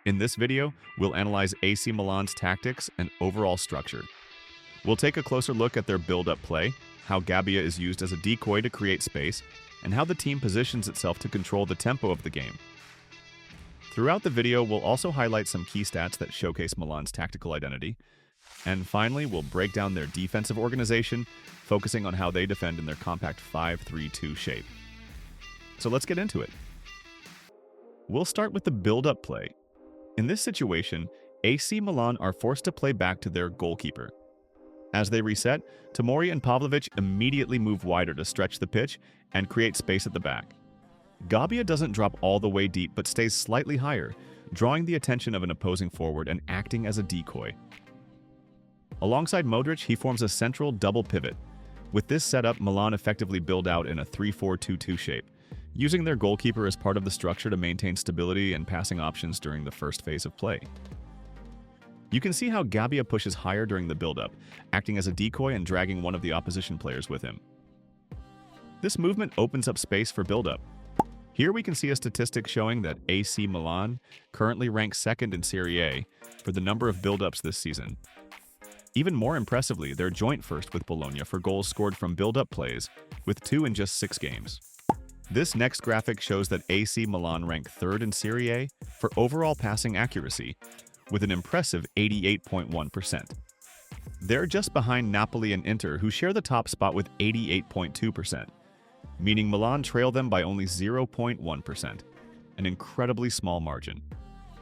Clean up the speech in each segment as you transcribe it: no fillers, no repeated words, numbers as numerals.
In this video, we'll analyze AC Milan's tactics and overall structure. We'll take a closer look at their build-up play, how Gabbia is used as a decoy to create space, and how the team positions itself to control the tempo of the game. Throughout the video, we'll also highlight some key stats that showcase Milan's tactical identity. And finally, we'll break down their defensive organization, focusing on how they defend in their compact 5-3-2 shape. So let's get into it. We'll start with the build-up play. In this situation, AC Milan are forced to play back to their goalkeeper. As they reset, Tomori and Pavlovic immediately move wider to stretch the pitch and create space at the back. Gabbia doesn't drop all the way deep but stays slightly higher, drawing the attention of an opposing forward and acting as a decoy. Alongside Modrić, he forms a central double pivot. With this setup, Milan effectively build out in a 3-4-2-2 shape, using their goalkeeper as part of the structure to maintain stability and passing options during the first phase of play. You can see how Gabbia pushes higher during the build-up, acting as a decoy and dragging one of the opposition players with him. This movement opens up space for build-up. Here we can see a statistic showing that AC Milan currently ranks second in Serie A for the number of build-ups this season. Even more impressively, they're joint first with Bologna for goals scored from build-up plays, with 2 in just 6 games. This next graphic shows that AC Milan rank third in Serie A for overall passing accuracy, with an impressive 88.1%. They're just behind Napoli and Inter, who share the top spot with 88.2%, meaning Milan trail them by only 0.1%, an incredibly small margin.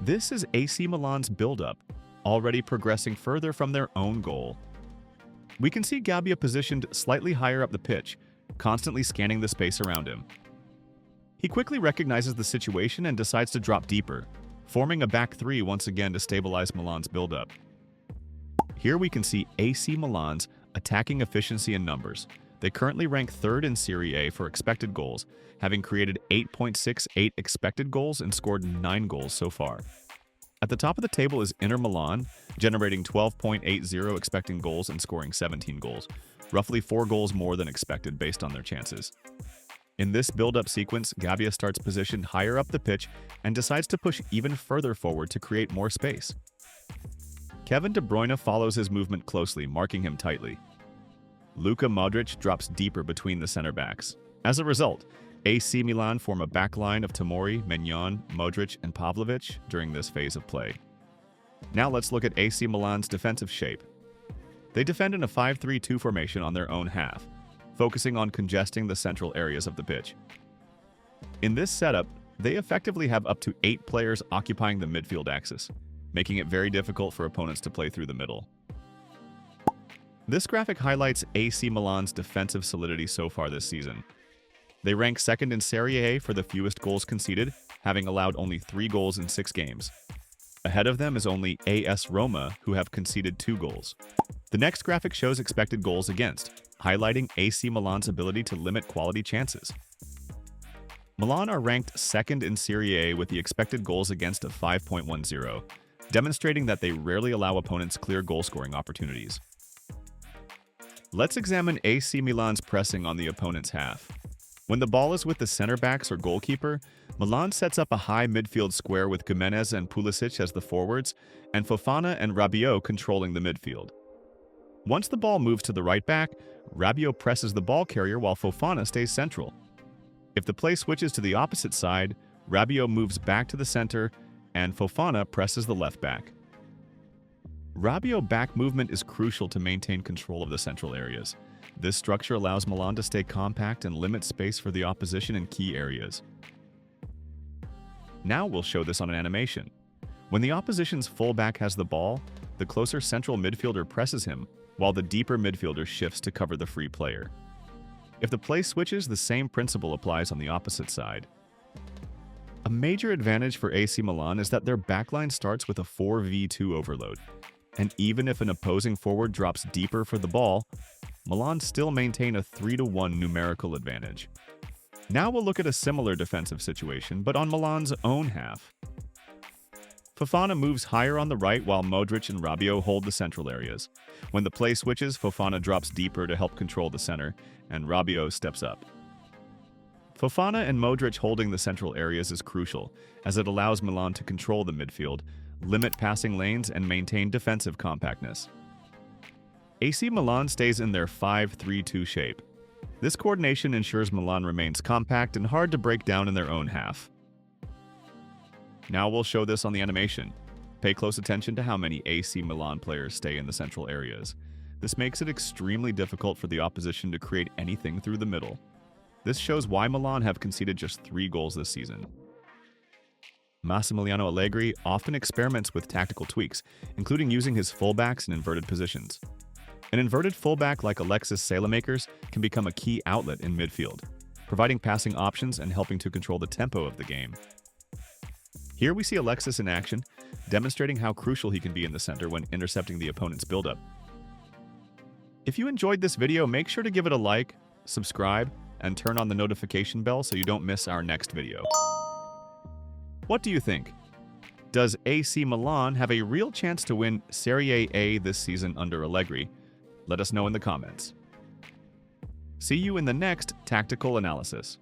This is AC Milan's build-up, already progressing further from their own goal. We can see Gabbia positioned slightly higher up the pitch, constantly scanning the space around him. He quickly recognizes the situation and decides to drop deeper, forming a back three once again to stabilize Milan's build-up. Here we can see AC Milan's attacking efficiency in numbers. They currently rank third in Serie A for expected goals, having created 8.68 expected goals and scored 9 goals so far. At the top of the table is Inter Milan, generating 12.80 expected goals and scoring 17 goals, roughly 4 goals more than expected based on their chances. In this build-up sequence, Gabbia starts positioned higher up the pitch and decides to push even further forward to create more space. Kevin De Bruyne follows his movement closely, marking him tightly. Luka Modrić drops deeper between the center backs. As a result, AC Milan form a backline of Tomori, Maignan, Modrić, and Pavlovic during this phase of play. Now let's look at AC Milan's defensive shape. They defend in a 5-3-2 formation on their own half, focusing on congesting the central areas of the pitch. In this setup, they effectively have up to 8 players occupying the midfield axis, making it very difficult for opponents to play through the middle. This graphic highlights AC Milan's defensive solidity so far this season. They rank second in Serie A for the fewest goals conceded, having allowed only 3 goals in 6 games. Ahead of them is only AS Roma, who have conceded 2 goals. The next graphic shows expected goals against, highlighting AC Milan's ability to limit quality chances. Milan are ranked second in Serie A with the expected goals against of 5.10, demonstrating that they rarely allow opponents clear goal-scoring opportunities. Let's examine AC Milan's pressing on the opponent's half. When the ball is with the center backs or goalkeeper, Milan sets up a high midfield square with Gimenez and Pulisic as the forwards, and Fofana and Rabiot controlling the midfield. Once the ball moves to the right back, Rabiot presses the ball carrier while Fofana stays central. If the play switches to the opposite side, Rabiot moves back to the center and Fofana presses the left back. Rabiot back movement is crucial to maintain control of the central areas. This structure allows Milan to stay compact and limit space for the opposition in key areas. Now we'll show this on an animation. When the opposition's fullback has the ball, the closer central midfielder presses him, while the deeper midfielder shifts to cover the free player. If the play switches, the same principle applies on the opposite side. A major advantage for AC Milan is that their backline starts with a 4v2 overload, and even if an opposing forward drops deeper for the ball, Milan still maintain a 3-1 numerical advantage. Now we'll look at a similar defensive situation, but on Milan's own half. Fofana moves higher on the right while Modrić and Rabiot hold the central areas. When the play switches, Fofana drops deeper to help control the center, and Rabiot steps up. Fofana and Modrić holding the central areas is crucial, as it allows Milan to control the midfield, limit passing lanes, and maintain defensive compactness. AC Milan stays in their 5-3-2 shape. This coordination ensures Milan remains compact and hard to break down in their own half. Now we'll show this on the animation. Pay close attention to how many AC Milan players stay in the central areas. This makes it extremely difficult for the opposition to create anything through the middle. This shows why Milan have conceded just 3 goals this season. Massimiliano Allegri often experiments with tactical tweaks, including using his fullbacks in inverted positions. An inverted fullback like Alexis Saelemaekers can become a key outlet in midfield, providing passing options and helping to control the tempo of the game. Here we see Alexis in action, demonstrating how crucial he can be in the center when intercepting the opponent's build-up. If you enjoyed this video, make sure to give it a like, subscribe, and turn on the notification bell so you don't miss our next video. What do you think? Does AC Milan have a real chance to win Serie A this season under Allegri? Let us know in the comments. See you in the next tactical analysis.